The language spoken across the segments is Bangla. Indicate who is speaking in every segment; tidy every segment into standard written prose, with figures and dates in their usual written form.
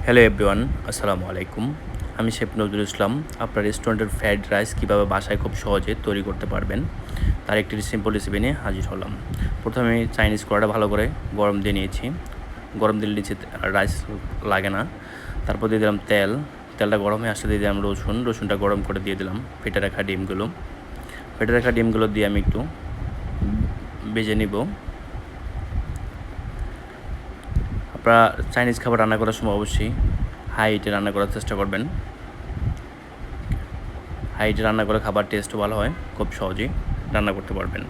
Speaker 1: হ্যালো এভরিওয়ান, আসসালামু আলাইকুম। আমি শেফ নজরুল ইসলাম। আপনার রেস্টুরেন্টের ফ্রাইড রাইস কীভাবে বাসায় খুব সহজে তৈরি করতে পারবেন তার একটি সিম্পল রেসিপি নিয়ে হাজির হলাম। প্রথমে চাইনিজ কড়াটা ভালো করে গরম দিয়ে নিয়েছি। গরম দিলে নিচে রাইস লাগে না। তারপর দিয়ে দিলাম তেল। তেলটা গরম হয়ে আসলে দিয়ে দিলাম রসুনটা গরম করে দিয়ে দিলাম ফেটে রাখা ডিমগুলো দিয়ে আমি একটু ভেজে নিব। আপনারা চাইনিজ খাবার রান্না করার সময় অবশ্যই হাই হিটে রান্না করার চেষ্টা করবেন। হাই হিটে রান্না করে খাবার টেস্টও ভালো হয়, খুব সহজেই রান্না করতে পারবেন।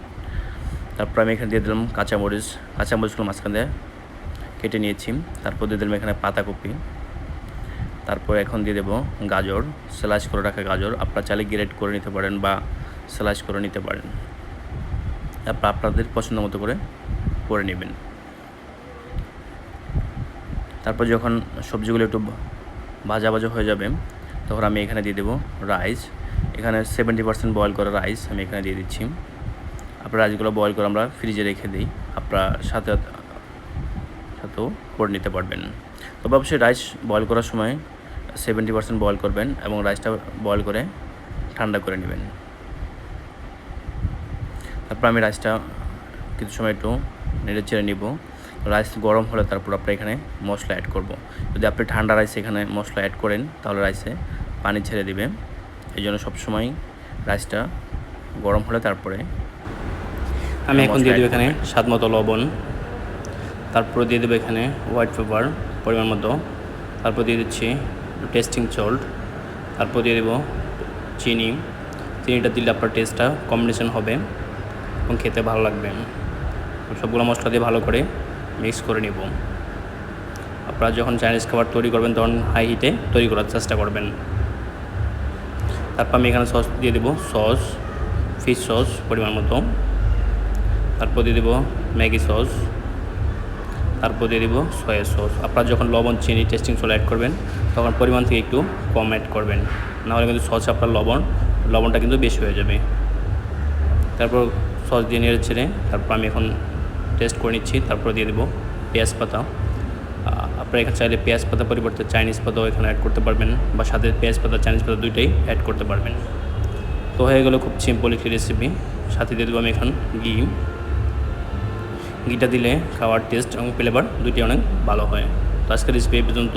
Speaker 1: তারপর আমি এখানে দিয়ে দিলাম কাঁচামরিচগুলো মাঝখান দিয়ে কেটে নিয়েছি। তারপর দিয়ে দিলাম এখানে পাতাকপি। তারপর এখন দিয়ে দেবো গাজর, স্লাইস করে রাখা গাজর। আপনারা চাইলে গ্রেট করে নিতে পারেন বা স্লাইস করে নিতে পারেন। তারপর আপনাদের পছন্দ মতো করে নেবেন। তারপর যখন সবজিগুলো একটু ভাজা হয়ে যাবে তখন আমি এখানে দিয়ে দেবো রাইস। এখানে 70% বয়েল করা রাইস আমি এখানে দিয়ে দিচ্ছি। আপনার রাইসগুলো বয়েল করে আমরা ফ্রিজে রেখে দিই, আপনার সাথেও করে নিতে পারবেন। তবে অবশ্যই রাইস বয়েল করার সময় 70% বয়েল করবেন এবং রাইসটা বয়েল করে ঠান্ডা করে নেবেন। তারপর আমি রাইসটা কিছু সময় একটু নেড়ে চেড়ে নিব। রাইস গরম হলে তারপর আপনি এখানে মশলা অ্যাড করব। যদি আপনি ঠান্ডা রাইসে এখানে মশলা অ্যাড করেন তাহলে রাইসে পানি ছেড়ে দিবে। এই জন্য সবসময় রাইসটা গরম হলে তারপরে
Speaker 2: আমি এখন দিয়ে দেবো এখানে স্বাদ মতো লবণ। তারপরে দিয়ে দেবো এখানে হোয়াইট পেপার পরিমাণ মতো। তারপর দিয়ে দিচ্ছি টেস্টিং সল্ট। তারপর দিয়ে দেবো চিনিটা দিলে আপনার টেস্টটা কম্বিনেশন হবে এবং খেতে ভালো লাগবে। সবগুলো মশলা দিয়ে ভালো করে মিক্স করে নিব। আপনারা যখন চাইনিজ খাবার তৈরি করবেন তখন হাই হিটে তৈরি করার চেষ্টা করবেন। তারপর আমি এখানে সস দিয়ে দেবো, ফিশ সস পরিমাণ মতো। তারপর দিয়ে দেবো ম্যাগি সস। তারপর দিয়ে দেবো সয়া সস। আপনারা যখন লবণ, চিনি, টেস্টিং সল্ট অ্যাড করবেন তখন পরিমাণ থেকে একটু কম অ্যাড করবেন, নাহলে কিন্তু সসে আপনার লবণটা কিন্তু বেশি হয়ে যাবে। তারপর সস দিয়ে নেড়ে ছেড়ে তারপর আমি এখন টেস্ট করে নিচ্ছি। তারপর দিয়ে দেবো পেঁয়াজ পাতা। আপনারা এখানে চাইলে পেঁয়াজ পাতা পরিবর্তে চাইনিজ পাতাও এখানে অ্যাড করতে পারবেন, বা সাথে পেঁয়াজ পাতা চাইনিজ পাতা দুইটাই অ্যাড করতে পারবেন। তো হয়ে গেলো খুব সিম্পল একটি রেসিপি। সাথে দিয়ে দেবো আমি এখন ঘিটা দিলে খাওয়ার টেস্ট এবং ফ্লেভার দুইটি অনেক ভালো হয়। তো আজকের রেসিপি এই পর্যন্ত।